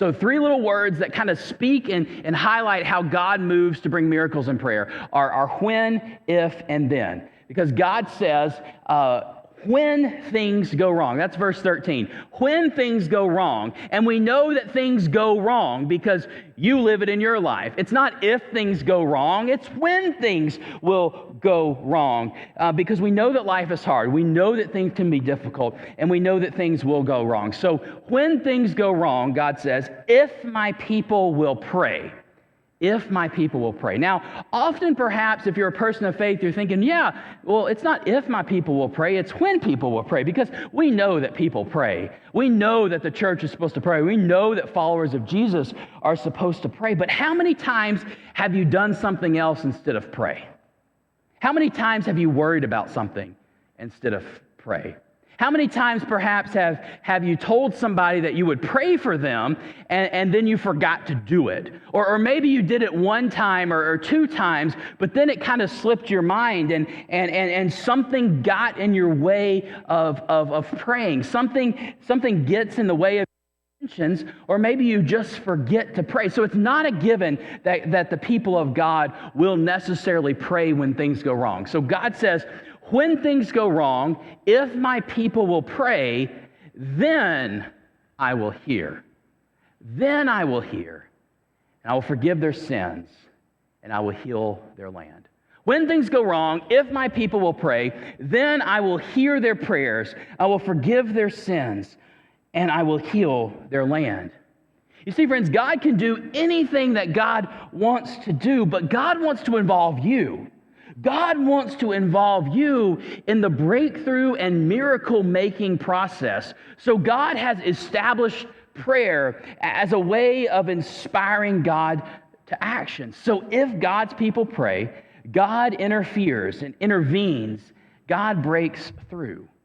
So 3 little words that kind of speak and highlight how God moves to bring miracles in prayer are when, if, and then. Because God says, when things go wrong. That's verse 13. When things go wrong, and we know that things go wrong because you live it in your life. It's not if things go wrong, it's when things will go wrong. Because we know that life is hard. We know that things can be difficult, and we know that things will go wrong. So when things go wrong, God says, if my people will pray. If my people will pray. Now, often perhaps if you're a person of faith, you're thinking, yeah, well, it's not if my people will pray, it's when people will pray, because we know that people pray. We know that the church is supposed to pray. We know that followers of Jesus are supposed to pray. But how many times have you done something else instead of pray? How many times have you worried about something instead of pray? How many times perhaps have you told somebody that you would pray for them and then you forgot to do it? Or maybe you did it one time or 2 times, but then it kind of slipped your mind and something got in your way of praying. Something gets in the way of intentions, or maybe you just forget to pray. So it's not a given that the people of God will necessarily pray when things go wrong. So God says, when things go wrong, if my people will pray, then I will hear. Then I will hear, and I will forgive their sins, and I will heal their land. When things go wrong, if my people will pray, then I will hear their prayers, I will forgive their sins, and I will heal their land. You see, friends, God can do anything that God wants to do, but God wants to involve you. God wants to involve you in the breakthrough and miracle-making process. So God has established prayer as a way of inspiring God to action. So if God's people pray, God interferes and intervenes. God breaks through.